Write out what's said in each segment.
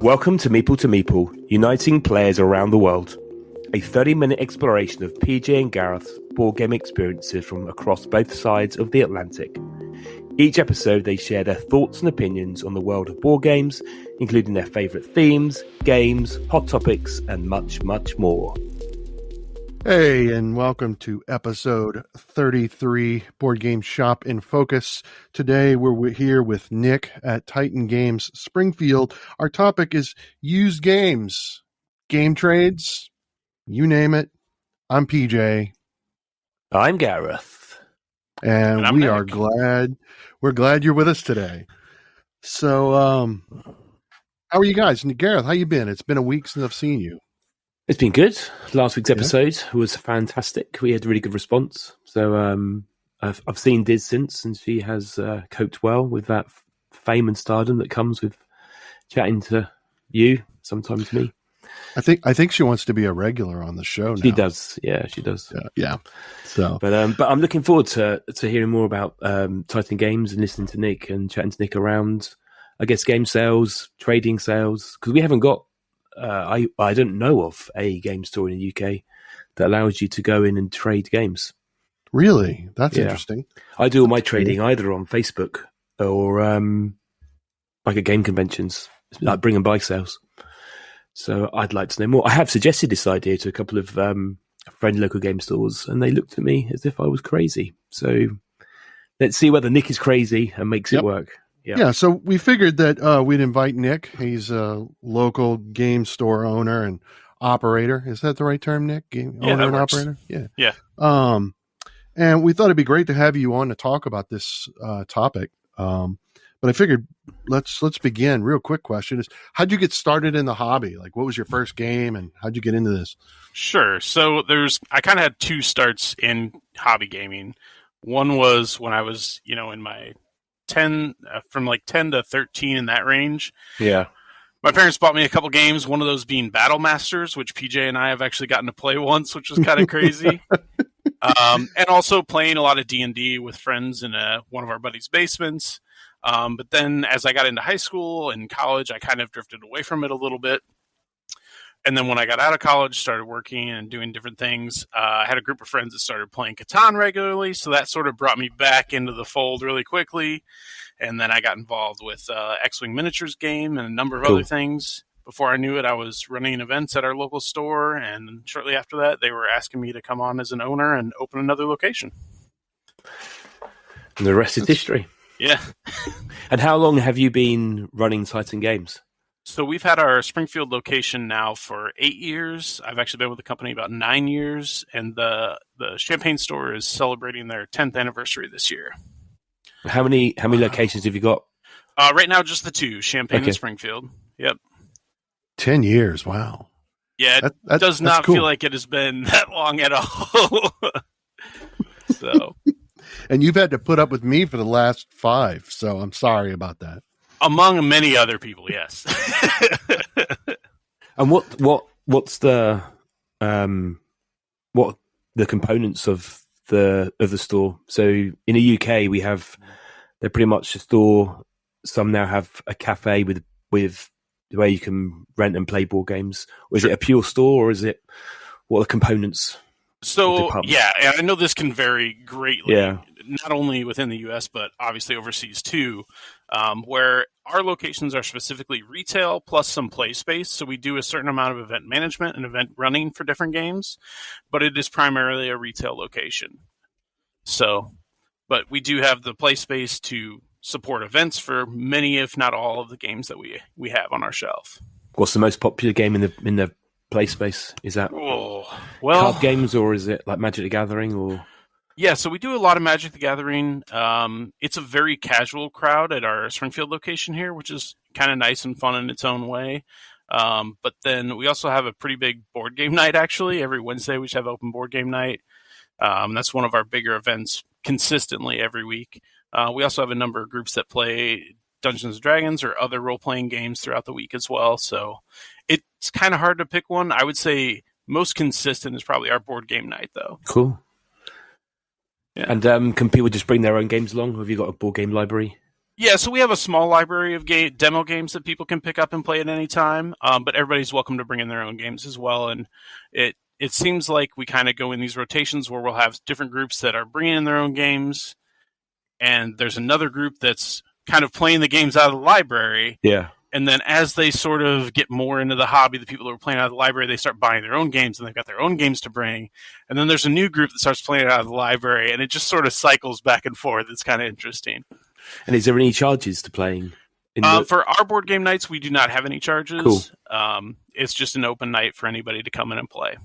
Welcome to Meeple, uniting players around the world. A 30-minute exploration of PJ and Gareth's board game experiences from across both sides of the Atlantic. Each episode, they share their thoughts and opinions on the world of board games, including their favourite themes, games, hot topics, and much, much more. Hey, and welcome to episode 33, Board Game Shop in Focus. Today, we're here with Nick at Titan Games Springfield. Our topic is used games, game trades, you name it. I'm PJ. I'm Gareth. And we are glad you're with us today. So, how are you guys? And Gareth, how you been? It's been a week since I've seen you. It's been good. Last week's episode was fantastic. We had a really good response. So I've seen Diz since, and she has coped well with that fame and stardom that comes with chatting to you, sometimes me. I think she wants to be a regular on the show now. She does. Yeah, she does. Yeah. So, but I'm looking forward to hearing more about Titan Games and listening to Nick and chatting to Nick around, I guess, game sales, trading sales, because we haven't got. I don't know of a game store in the UK that allows you to go in and trade games. Really? That's interesting. I do all my trading either on Facebook or like at game conventions, like bring and buy sales. So I'd like to know more. I have suggested this idea to a couple of friendly local game stores, and they looked at me as if I was crazy. So let's see whether Nick is crazy and makes it work. Yeah, so we figured that we'd invite Nick. He's a local game store owner and operator. Is that the right term, Nick? Owner and operator? Yeah. And we thought it'd be great to have you on to talk about this topic. But I figured let's begin. Real quick question is, how'd you get started in the hobby? Like, what was your first game and how'd you get into this? Sure. So I kind of had two starts in hobby gaming. One was when I was, in my 10 to 13 in that range. Yeah. My parents bought me a couple games, one of those being Battle Masters, which PJ and I have actually gotten to play once, which was kind of crazy. And also playing a lot of D&D with friends in one of our buddies' basements. But then as I got into high school and college, I kind of drifted away from it a little bit. And then when I got out of college, started working and doing different things, I had a group of friends that started playing Catan regularly. So that sort of brought me back into the fold really quickly. And then I got involved with X-Wing Miniatures game and a number of other things. Before I knew it, I was running events at our local store. And shortly after that, they were asking me to come on as an owner and open another location. And the rest is history. Yeah. And how long have you been running Titan Games? So we've had our Springfield location now for 8 years. I've actually been with the company about 9 years, and the Champaign store is celebrating their 10th anniversary this year. How many locations have you got? Right now, just the two, Champaign and Springfield. Yep. 10 years. Wow. Yeah, it does not feel like it has been that long at all. So, and you've had to put up with me for the last 5, so I'm sorry about that. Among many other people, yes. And what's the what the components of the store? So in the UK, they're pretty much a store. Some now have a cafe with where you can rent and play board games. Or is it a pure store, or is it what are the components? So yeah, I know this can vary greatly. Yeah. Not only within the U.S., but obviously overseas too, where our locations are specifically retail plus some play space. So we do a certain amount of event management and event running for different games, but it is primarily a retail location. So, but we do have the play space to support events for many, if not all, of the games that we have on our shelf. What's the most popular game in the play space? Is that card games, or is it like Magic the Gathering, or? Yeah, so we do a lot of Magic the Gathering. It's a very casual crowd at our Springfield location here, which is kind of nice and fun in its own way. But then we also have a pretty big board game night, actually. Every Wednesday we should have open board game night. That's one of our bigger events consistently every week. We also have a number of groups that play Dungeons & Dragons or other role-playing games throughout the week as well. So it's kind of hard to pick one. I would say most consistent is probably our board game night, though. Cool. Yeah. And can people just bring their own games along? Have you got a board game library? Yeah, so we have a small library of demo games that people can pick up and play at any time, but everybody's welcome to bring in their own games as well. And it seems like we kind of go in these rotations where we'll have different groups that are bringing in their own games, and there's another group that's kind of playing the games out of the library. Yeah. And then as they sort of get more into the hobby, the people who are playing out of the library, they start buying their own games, and they've got their own games to bring. And then there's a new group that starts playing out of the library, and it just sort of cycles back and forth. It's kind of interesting. And is there any charges to playing? For our board game nights, we do not have any charges. Cool. It's just an open night for anybody to come in and play.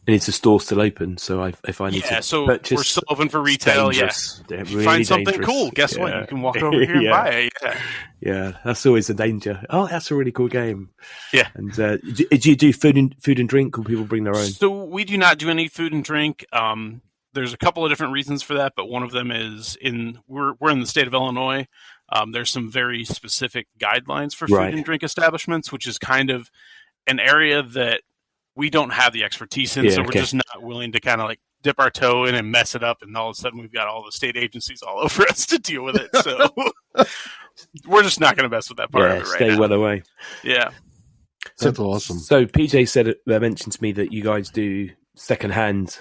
And is the store still open? So if I need to purchase, we're still open for retail. Yes. Yeah. If you find something cool, guess what? You can walk over here and buy it. Yeah, that's always a danger. Oh, that's a really cool game. Yeah. And do you do food and drink, or people bring their own? So we do not do any food and drink. There's a couple of different reasons for that, but one of them is we're in the state of Illinois. There's some very specific guidelines for food and drink establishments, which is kind of an area that we don't have the expertise in, so we're just not willing to kind of like dip our toe in and mess it up, and all of a sudden we've got all the state agencies all over us to deal with it. So we're just not going to mess with that part of it right now. Stay well away. Yeah. That's awesome. So PJ mentioned to me that you guys do secondhand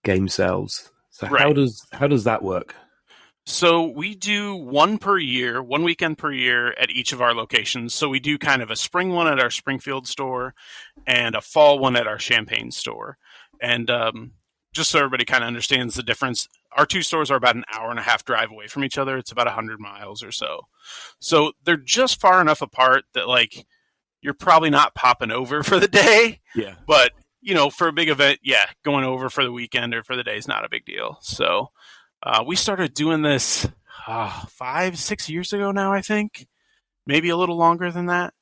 game sales. So how does that work? So we do one weekend per year at each of our locations. So we do kind of a spring one at our Springfield store and a fall one at our Champaign store. And just so everybody kind of understands the difference, our two stores are about an hour and a half drive away from each other. It's about 100 miles or so. So they're just far enough apart that like you're probably not popping over for the day. Yeah. But, for a big event, going over for the weekend or for the day is not a big deal. So we started doing this 5-6 years ago now, I think. Maybe a little longer than that.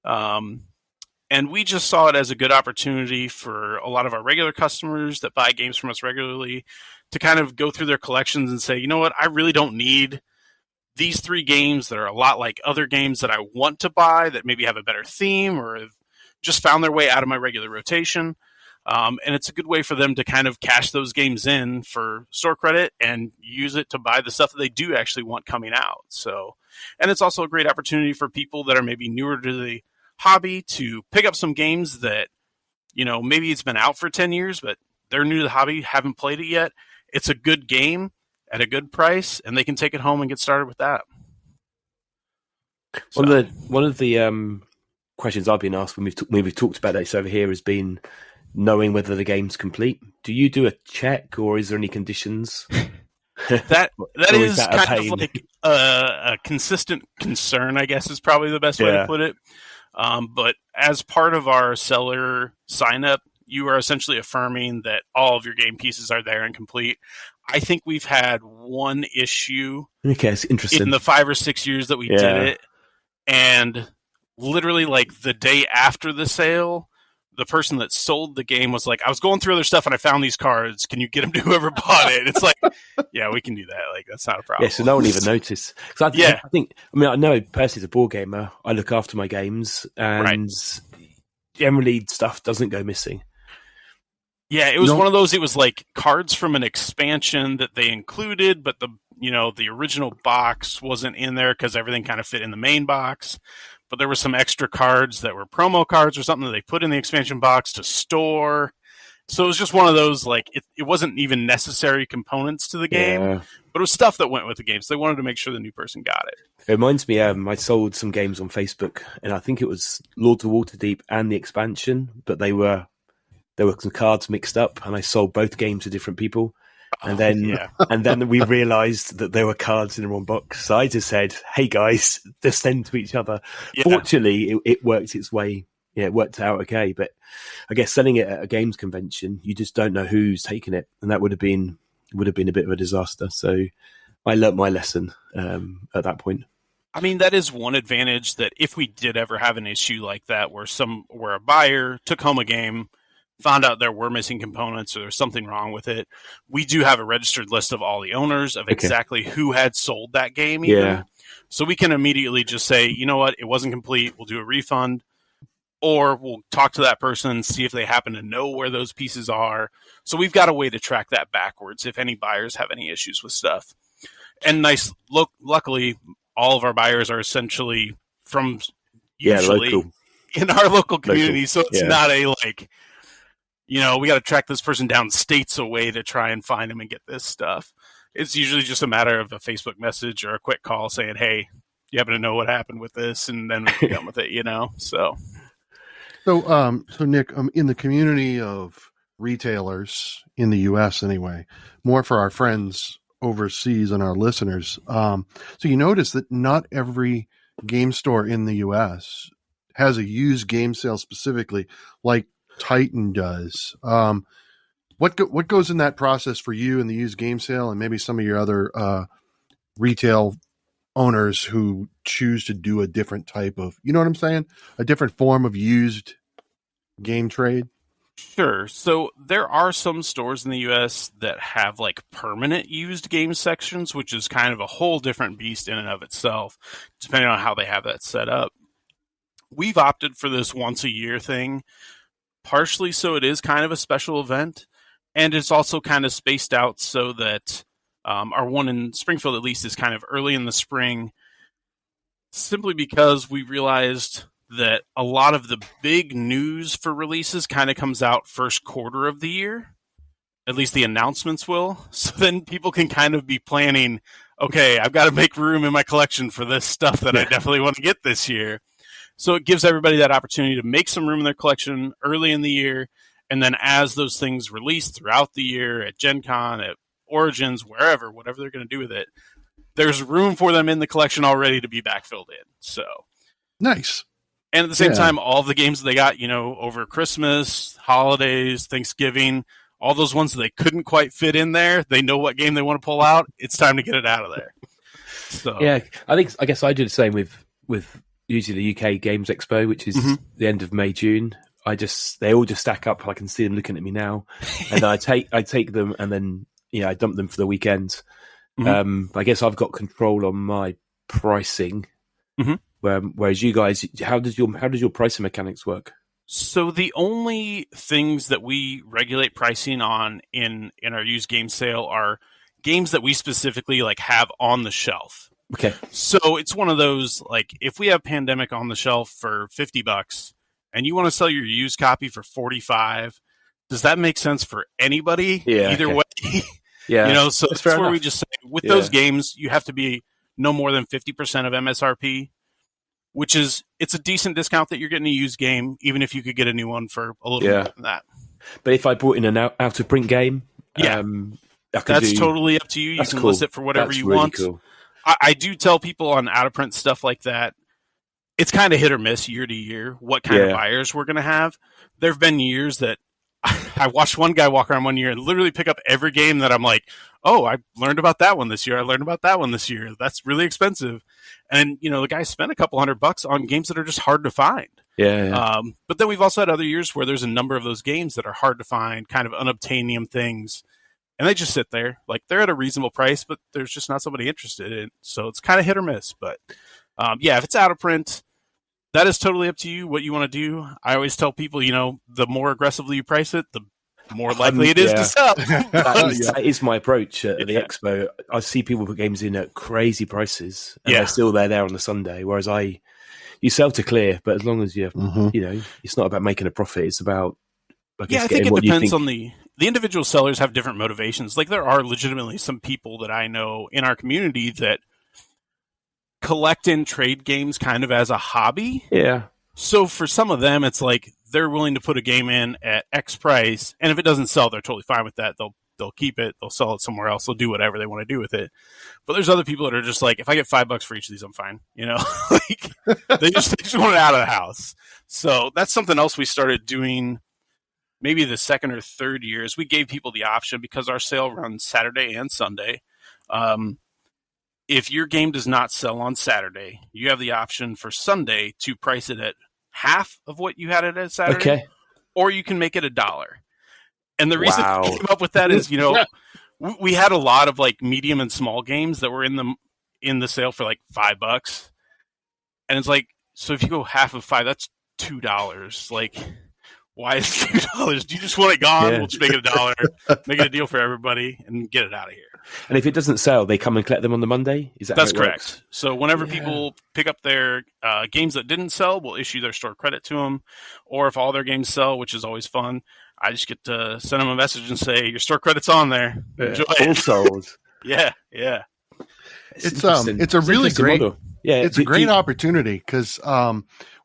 And we just saw it as a good opportunity for a lot of our regular customers that buy games from us regularly to kind of go through their collections and say, you know what, I really don't need these 3 games that are a lot like other games that I want to buy that maybe have a better theme or have just found their way out of my regular rotation. And it's a good way for them to kind of cash those games in for store credit and use it to buy the stuff that they do actually want coming out. So, and it's also a great opportunity for people that are maybe newer to the hobby to pick up some games that, maybe it's been out for 10 years, but they're new to the hobby, haven't played it yet. It's a good game at a good price, and they can take it home and get started with that. One of the questions I've been asked when we've talked about this over here has been knowing whether the game's complete. Do you do a check, or is there any conditions? That is kind of like a consistent concern, I guess, is probably the best way to put it. But as part of our seller sign up, you are essentially affirming that all of your game pieces are there and complete. I think we've had one issue it's interesting. in the 5 or 6 years that we did it. And literally like the day after the sale, the person that sold the game was like, I was going through other stuff and I found these cards. Can you get them to whoever bought it? It's like, yeah, we can do that. Like, that's not a problem. Yeah, so no one even noticed. I know personally as a board gamer, I look after my games and generally stuff doesn't go missing. Yeah, it was one of those, it was like cards from an expansion that they included, but the original box wasn't in there because everything kind of fit in the main box. But there were some extra cards that were promo cards or something that they put in the expansion box to store. So it was just one of those, like, it wasn't even necessary components to the game, but it was stuff that went with the game. So they wanted to make sure the new person got it. It reminds me, I sold some games on Facebook, and I think it was Lords of Waterdeep and the expansion, but there were some cards mixed up, and I sold both games to different people. And then we realised that there were cards in the wrong box. So I just said, "Hey guys, just send to each other." Yeah. Fortunately, it worked its way. Yeah, it worked out okay. But I guess selling it at a games convention, you just don't know who's taking it, and that would have been a bit of a disaster. So I learnt my lesson at that point. I mean, that is one advantage, that if we did ever have an issue like that, where a buyer took home a game, found out there were missing components or there's something wrong with it, we do have a registered list of all the owners of exactly who had sold that game. So we can immediately just say, you know what, it wasn't complete. We'll do a refund, or we'll talk to that person and see if they happen to know where those pieces are. So we've got a way to track that backwards if any buyers have any issues with stuff. And luckily, all of our buyers are essentially from usually local. in our local community. Local. So it's not a like, we got to track this person down states away to try and find them and get this stuff. It's usually just a matter of a Facebook message or a quick call saying, hey, you happen to know what happened with this? And then we're done with it, So Nick, in the community of retailers in the U.S. anyway, more for our friends overseas and our listeners. So you notice that not every game store in the U.S. has a used game sale specifically like Titan does. What goes in that process for you in the used game sale and maybe some of your other retail owners who choose to do a different type of, you know what I'm saying? A different form of used game trade? Sure. So there are some stores in the U.S. that have like permanent used game sections, which is kind of a whole different beast in and of itself, depending on how they have that set up. We've opted for this once a year thing, partially so it is kind of a special event, and it's also kind of spaced out so that our one in Springfield, at least, is kind of early in the spring, simply because we realized that a lot of the big news for releases kind of comes out first quarter of the year. At least the announcements will. So then people can kind of be planning, okay, I've got to make room in my collection for this stuff that I definitely want to get this year. So it gives everybody that opportunity to make some room in their collection early in the year. And then as those things release throughout the year at Gen Con, at Origins, whatever they're going to do with it, there's room for them in the collection already to be backfilled in. So nice. And at the same time, all of the games that they got, over Christmas, holidays, Thanksgiving, all those ones that they couldn't quite fit in there, they know what game they want to pull out. It's time to get it out of there. So yeah, I guess I do the same with usually the UK Games Expo, which is the end of May, June. They all just stack up. I can see them looking at me now, and I take them and then I dump them for the weekend. I guess I've got control on my pricing. Whereas you guys, how does your pricing mechanics work? So the only things that we regulate pricing on in our used game sale are games that we specifically have on the shelf. Okay. So it's one of those, if we have Pandemic on the shelf for $50 and you want to sell your used copy for $45, does that make sense for anybody? Yeah. Either way. Yeah. So that's where we just say, with those games, you have to be no more than 50% of MSRP. Which is, it's a decent discount that you're getting a used game, even if you could get a new one for a little more than that. But if I brought in an out-of-print game, that's totally up to you. You can list it for whatever you really want. Cool. I do tell people on out-of-print stuff like that, it's kind of hit or miss year to year what kind of buyers we're going to have. There have been years that I watched one guy walk around one year and literally pick up every game that I'm like, oh, I learned about that one this year. I learned about that one this year. That's really expensive. And, the guy spent a couple $100 on games that are just hard to find. Yeah. But then we've also had other years where there's a number of those games that are hard to find, kind of unobtainium things. And they just sit there. They're at a reasonable price, but there's just not somebody interested in it. So it's kind of hit or miss. But, if it's out of print, that is totally up to you, what you want to do. I always tell people, the more aggressively you price it, the more likely it is to sell. That is my approach at the expo. I see people put games in at crazy prices, and they're still there on the Sunday. Whereas you sell to clear, but as long as you, it's not about making a profit. It's about, I think it depends on the individual sellers have different motivations. There are legitimately some people that I know in our community that collect and trade games kind of as a hobby. Yeah. So for some of them, it's they're willing to put a game in at X price, and if it doesn't sell, they're totally fine with that. They'll keep it, they'll sell it somewhere else, they'll do whatever they want to do with it. But there's other people that are just if I get $5 for each of these, I'm fine. They just want it out of the house. So that's something else we started doing. Maybe the second or third year is we gave people the option, because our sale runs Saturday and Sunday. If your game does not sell on Saturday, you have the option for Sunday to price it at half of what you had it at Saturday, or you can make it $1. And the reason we came up with that is, we had a lot of medium and small games that were in the sale for $5, and it's so if you go half of $5, that's $2. why is it $2? Do you just want it gone? Yeah. We'll just make it $1, make it a deal for everybody, and get it out of here. And if it doesn't sell, they come and collect them on the Monday? Is that That's how it correct. works? So whenever people pick up their games that didn't sell, we'll issue their store credit to them. Or if all their games sell, which is always fun, I just get to send them a message and say, your store credit's on there. Enjoy it. All sold. Yeah. It's a really great model. Yeah, it's a great opportunity because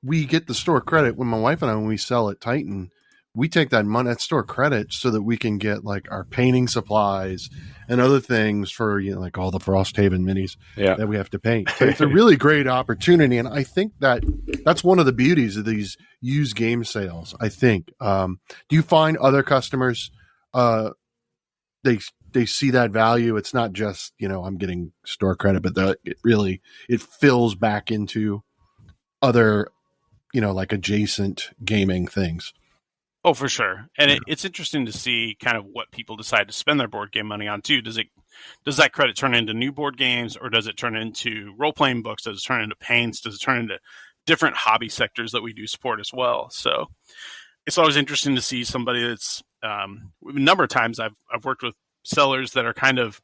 we get the store credit when my wife and I, when we sell at Titan, we take that money, that store credit, so that we can get like our painting supplies and other things for, you know, like all the Frosthaven minis that we have to paint. So it's a really great opportunity, and I think that's one of the beauties of these used game sales. I think. Do you find other customers they see that value? It's not just, you know, I'm getting store credit, but it fills back into other, you know, like adjacent gaming things. Oh, for sure. And it's interesting to see kind of what people decide to spend their board game money on too. Does that credit turn into new board games, or does it turn into role-playing books? Does it turn into paints? Does it turn into different hobby sectors that we do support as well? So it's always interesting to see somebody that's a number of times I've worked with sellers that are kind of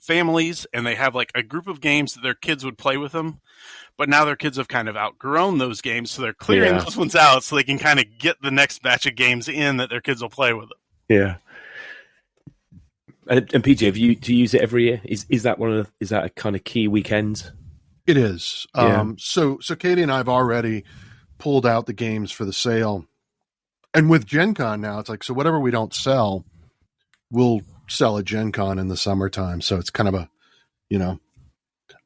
families, and they have like a group of games that their kids would play with them, but now their kids have kind of outgrown those games, so they're clearing those ones out so they can kind of get the next batch of games in that their kids will play with them. Yeah. And PJ, do you use it every year? Is that a kind of key weekend? It is. Yeah. So Katie and I have already pulled out the games for the sale, and with Gen Con now, it's like, so whatever we don't sell, we'll sell at Gen Con in the summertime. So it's kind of a, you know,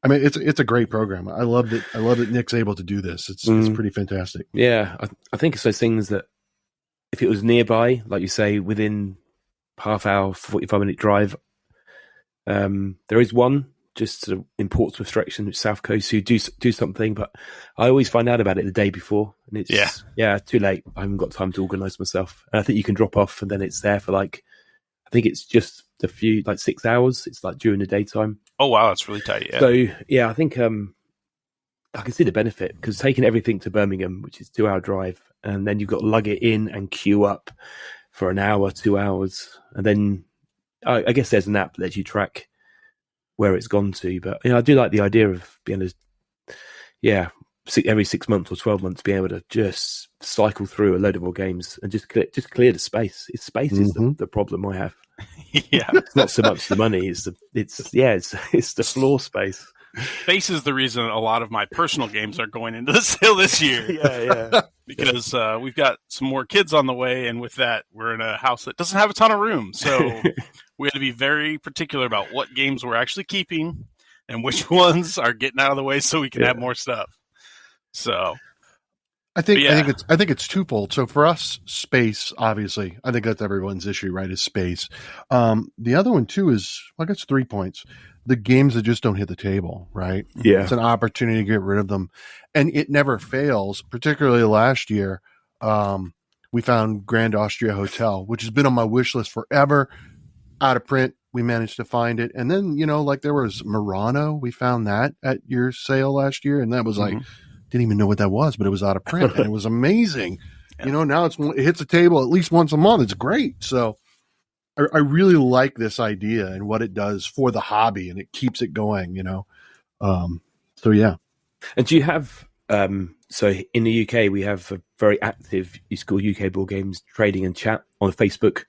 I mean, it's a great program. I love that Nick's able to do this. It's pretty fantastic. Yeah. I think it's those things that if it was nearby, like you say, within half hour, 45-minute drive, there is one just sort of in Portsmouth direction, South Coast, who do something, but I always find out about it the day before, and it's too late. I haven't got time to organise myself. And I think you can drop off, and then it's there for like, I think it's just a few, like 6 hours. It's like during the daytime. Oh wow, that's really tight. Yeah. So yeah, I think I can see the benefit, because taking everything to Birmingham, which is 2-hour drive, and then you've got to lug it in and queue up for an hour, 2 hours, and then I guess there's an app that lets you track where it's gone to. But I do like the idea of being able to, every 6 months or 12 months, being able to just cycle through a load of more games and just clear the space. Space is the problem I have. Yeah, it's not so much the money; it's the floor space. Space is the reason a lot of my personal games are going into the sale this year. Yeah. Because we've got some more kids on the way, and with that, we're in a house that doesn't have a ton of room, so we had to be very particular about what games we're actually keeping and which ones are getting out of the way so we can have more stuff. So I think it's twofold. So for us, space, obviously, I think that's everyone's issue, right? Is space. The other one too is, I guess, 3 points. The games that just don't hit the table, right? Yeah. It's an opportunity to get rid of them. And it never fails. Particularly last year, we found Grand Austria Hotel, which has been on my wish list forever. Out of print, we managed to find it. And then, like there was Murano. We found that at your sale last year. And that was like, didn't even know what that was, but it was out of print. And it was amazing. Yeah. Now it hits the table at least once a month. It's great. So I really like this idea and what it does for the hobby, and it keeps it going, So, yeah. And do you have, so in the UK, we have a very active, it's called UK Board Games trading and chat on Facebook.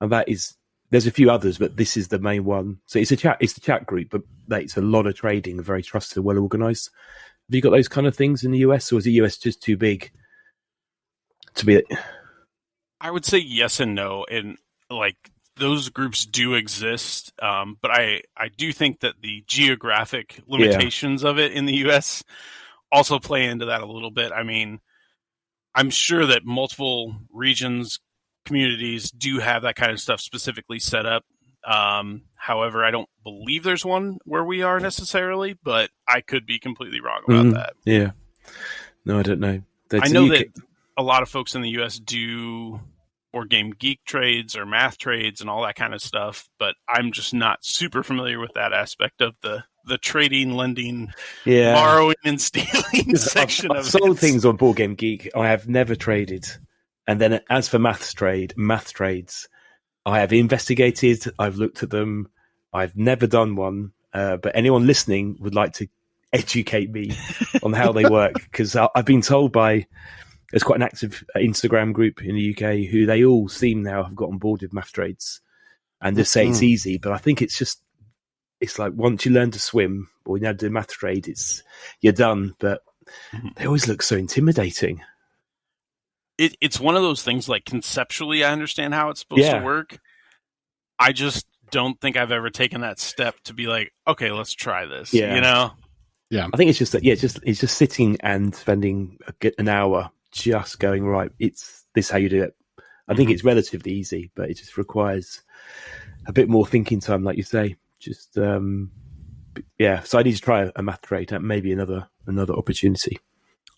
And there's a few others, but this is the main one. So it's the chat group, but it's a lot of trading, very trusted, well organized. Have you got those kind of things in the US, or is the US just too big to be? I would say yes and no. And like, those groups do exist, but I do think that the geographic limitations of it in the U.S. also play into that a little bit. I mean, I'm sure that multiple regions, communities do have that kind of stuff specifically set up. However, I don't believe there's one where we are necessarily, but I could be completely wrong about that. Yeah. No, I don't know. I know that a lot of folks in the U.S. do board game geek trades or math trades and all that kind of stuff, but I'm just not super familiar with that aspect of the trading, lending, borrowing, and stealing section I've sold things on Board Game Geek. I have never traded. And then as for math trades, I have investigated, I've looked at them, I've never done one, but anyone listening would like to educate me on how they work, because I've been told there's quite an active Instagram group in the UK who they all seem now have got on board with math trades and just say it's easy, but I think it's like once you learn to swim or you know do a math trade, you're done, but they always look so intimidating. It's one of those things, like conceptually I understand how it's supposed to work. I just don't think I've ever taken that step to be like, okay, let's try this. Yeah. You know? Yeah. I think it's just that, it's just sitting and spending an hour just going, right, it's this how you do it. I think it's relatively easy, but it just requires a bit more thinking time, like you say. Just, so I need to try a math trade, maybe another opportunity.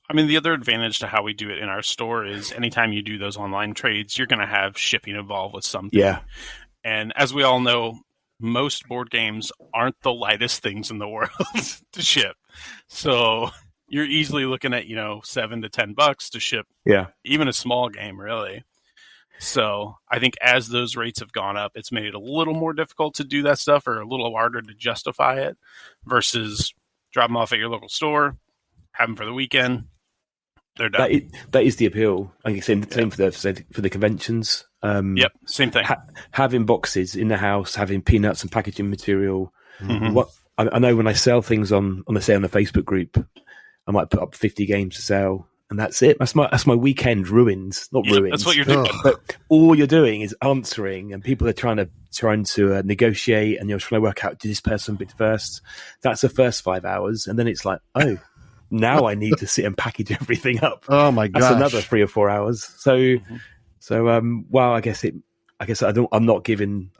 I mean, the other advantage to how we do it in our store is anytime you do those online trades, you're going to have shipping involved with something. Yeah. And as we all know, most board games aren't the lightest things in the world to ship. So you're easily looking at, $7 to $10 to ship even a small game, really. So I think as those rates have gone up, it's made it a little more difficult to do that stuff, or a little harder to justify it, versus drop them off at your local store, have them for the weekend. They're done. That is the appeal. I think same for the conventions. Yep, same thing. Having boxes in the house, having peanuts and packaging material. What I know when I sell things on the Facebook group, I might put up 50 games to sell, and that's it. That's my weekend ruined. Ruined. That's what you're doing. But all you're doing is answering, and people are trying to negotiate, and you're trying to work out, did this person bid first? That's the first 5 hours, and then it's like, oh. Now I need to sit and package everything up. Oh my gosh. That's another 3 or 4 hours. So, well, I guess I'm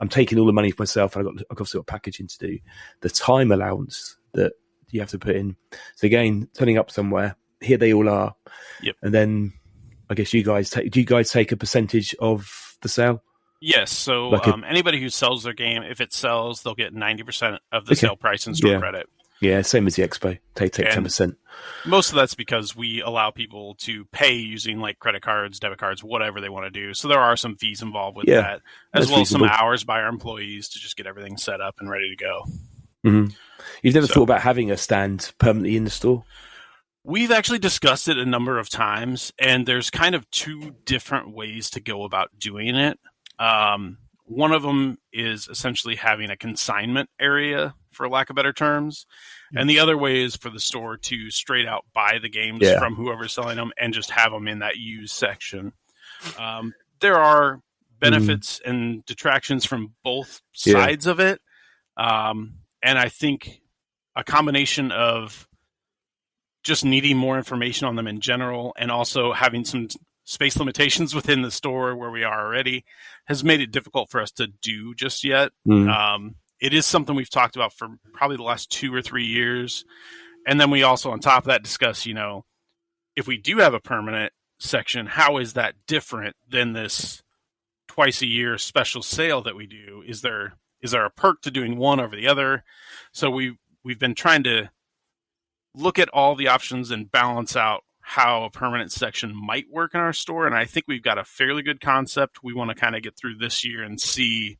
taking all the money for myself. I've got packaging to do. The time allowance that you have to put in. So again, turning up somewhere, here they all are. Yep. And then I guess do you guys take a percentage of the sale? Yes. So anybody who sells their game, if it sells, they'll get 90% of the sale price in store credit. Yeah, same as the expo. Take 10%. Most of that's because we allow people to pay using like credit cards, debit cards, whatever they want to do. So there are some fees involved with that, as well as some hours by our employees to just get everything set up and ready to go. Mm-hmm. You've never thought about having a stand permanently in the store? We've actually discussed it a number of times, and there's kind of 2 different ways to go about doing it. One of them is essentially having a consignment area, for lack of better terms. And the other way is for the store to straight out buy the games from whoever's selling them and just have them in that used section. There are benefits and detractions from both sides of it. And I think a combination of just needing more information on them in general, and also having some space limitations within the store where we are already, has made it difficult for us to do just yet. It is something we've talked about for probably the last 2 or 3 years. And then we also, on top of that, discuss, if we do have a permanent section, how is that different than this twice a year special sale that we do? Is there a perk to doing one over the other? So we've been trying to look at all the options and balance out how a permanent section might work in our store. And I think we've got a fairly good concept. We want to kind of get through this year and see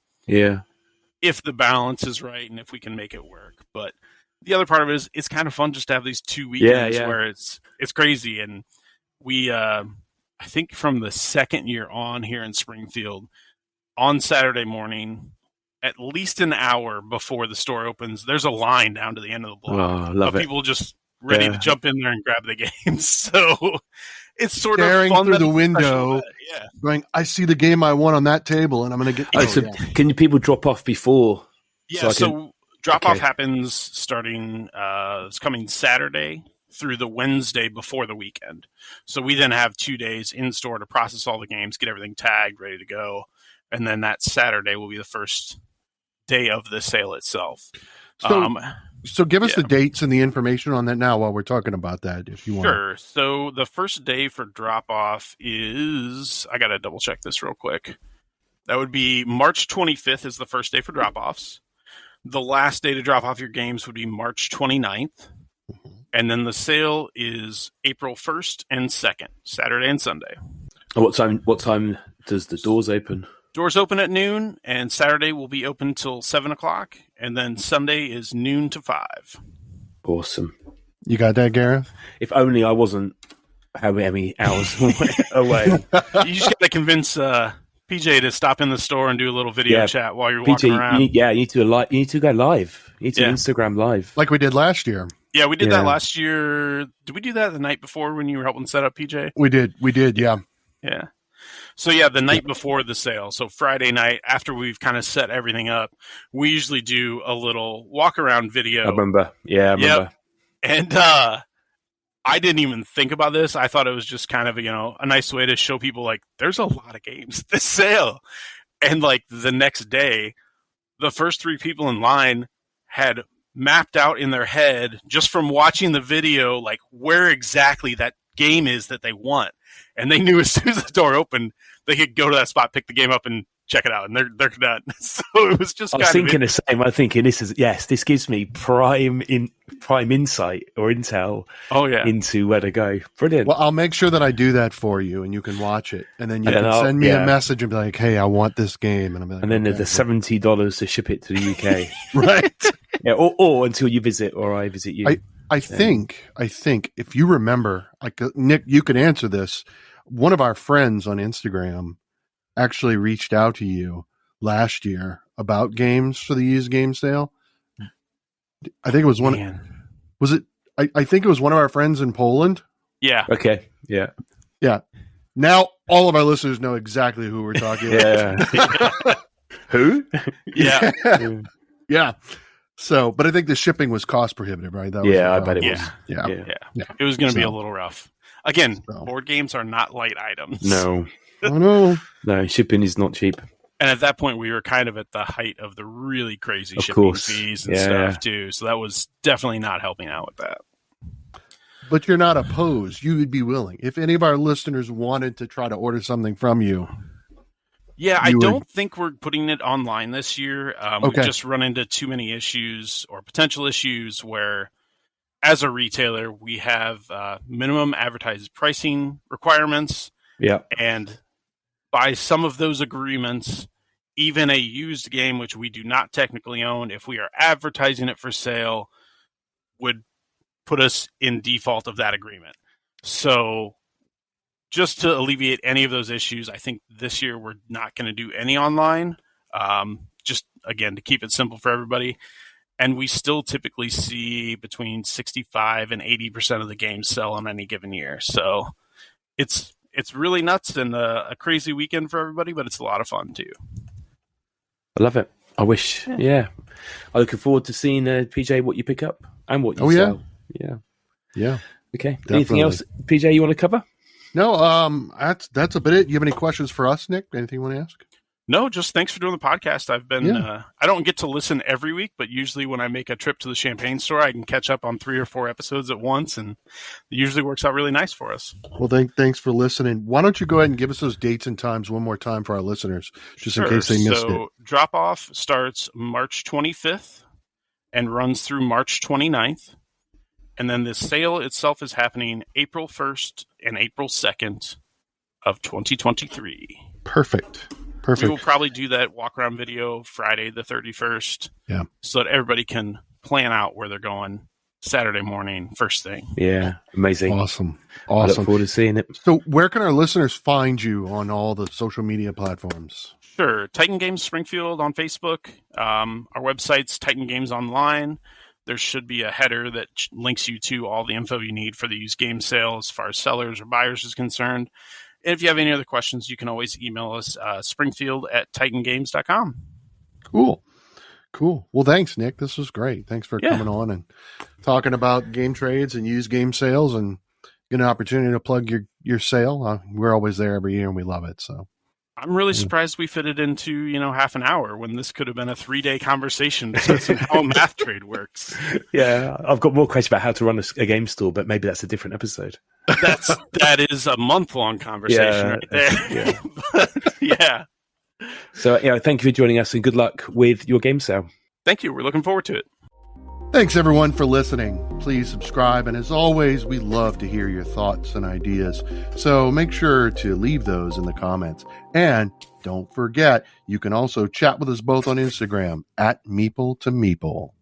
if the balance is right and if we can make it work. But the other part of it is it's kind of fun just to have these 2 weekends where it's crazy. And we, I think from the second year on here in Springfield, on Saturday morning, at least an hour before the store opens, there's a line down to the end of the block of people just ready to jump in there and grab the games. So it's sort staring of fun through the window, going, I see the game I want on that table, and I'm going to get. Can people drop off before? Yeah, so drop off happens starting it's coming Saturday through the Wednesday before the weekend. So we then have 2 days in store to process all the games, get everything tagged, ready to go, and then that Saturday will be the first day of the sale itself. So give us the dates and the information on that now while we're talking about that, if you want. Sure. So the first day for drop-off is, I got to double-check this real quick. That would be March 25th is the first day for drop-offs. The last day to drop off your games would be March 29th. And then the sale is April 1st and 2nd, Saturday and Sunday. And what time does the doors open? Doors open at noon, and Saturday will be open till 7 o'clock, and then Sunday is noon to 5. Awesome. You got that, Gareth? If only I wasn't how many hours away. You just got to convince PJ to stop in the store and do a little video chat while you're walking around. You need to go live. You need to Instagram live. Like we did last year. Yeah, we did that last year. Did we do that the night before when you were helping set up, PJ? We did, yeah. Yeah. So, yeah, the night before the sale, so Friday night, after we've kind of set everything up, we usually do a little walk-around video. I remember. Yeah, I remember. Yep. And I didn't even think about this. I thought it was just kind of, a nice way to show people, like, there's a lot of games this sale. And, like, the next day, the first 3 people in line had mapped out in their head, just from watching the video, like, where exactly that game is that they want. And they knew as soon as the door opened, they could go to that spot, pick the game up, and check it out. And they're done. So it was just. I was thinking the same. I'm thinking this gives me prime insight or intel. Oh yeah. Into where to go. Brilliant. Well, I'll make sure that I do that for you, and you can watch it, and then you can send me a message and be like, "Hey, I want this game," and I'm like, and then there's the $70 to ship it to the UK, right? Yeah, or until you visit or I visit you. I think if you remember, Nick, you could answer this. One of our friends on Instagram actually reached out to you last year about games for the used game sale. I think it was one. Was it? I think it was one of our friends in Poland. Yeah. Okay. Yeah. Yeah. Now all of our listeners know exactly who we're talking about. Yeah. Who? Yeah. Yeah. So, but I think the shipping was cost prohibitive, right? That was I bet it was. Yeah. It was going to be a little rough. Again, board games are not light items. No. Oh, no. No, shipping is not cheap. And at that point, we were kind of at the height of the really crazy shipping fees and stuff, too. So that was definitely not helping out with that. But you're not opposed. You would be willing. If any of our listeners wanted to try to order something from you. Yeah, I don't think we're putting it online this year. We've just run into too many issues or potential issues where, as a retailer, we have minimum advertised pricing requirements. Yeah. And by some of those agreements, even a used game, which we do not technically own, if we are advertising it for sale, would put us in default of that agreement. So just to alleviate any of those issues, I think this year we're not going to do any online, just, again, to keep it simple for everybody. And we still typically see between 65 and 80% of the games sell on any given year. So it's really nuts and a crazy weekend for everybody, but it's a lot of fun too. I love it. I wish. Yeah. I'm looking forward to seeing, PJ, what you pick up and what you sell. Yeah. Okay. Definitely. Anything else, PJ, you want to cover? No, that's about it. You have any questions for us, Nick? Anything you want to ask? No, just thanks for doing the podcast. I've been, I don't get to listen every week, but usually when I make a trip to the champagne store, I can catch up on 3 or 4 episodes at once, and it usually works out really nice for us. Well, thanks for listening. Why don't you go ahead and give us those dates and times one more time for our listeners, just in case they missed it. So drop-off starts March 25th and runs through March 29th. And then the sale itself is happening April 1st and April 2nd of 2023. Perfect. We will probably do that walk-around video Friday the 31st. Yeah. So that everybody can plan out where they're going Saturday morning, first thing. Yeah. Amazing. Awesome. I look forward to seeing it. So where can our listeners find you on all the social media platforms? Sure. Titan Games Springfield on Facebook. Our website's Titan Games Online. There should be a header that links you to all the info you need for the used game sale as far as sellers or buyers is concerned. And if you have any other questions, you can always email us, springfield@titangames.com. Cool. Well, thanks, Nick. This was great. Thanks for coming on and talking about game trades and used game sales and getting an opportunity to plug your sale. We're always there every year and we love it. So I'm really surprised we fit it into, half an hour when this could have been a 3-day conversation discussing how a math trade works. Yeah, I've got more questions about how to run a game store, but maybe that's a different episode. That is a month-long conversation right there. Yeah. So, thank you for joining us and good luck with your game sale. Thank you. We're looking forward to it. Thanks, everyone, for listening. Please subscribe, and as always, we love to hear your thoughts and ideas. So make sure to leave those in the comments. And don't forget, you can also chat with us both on Instagram at Meeple to Meeple.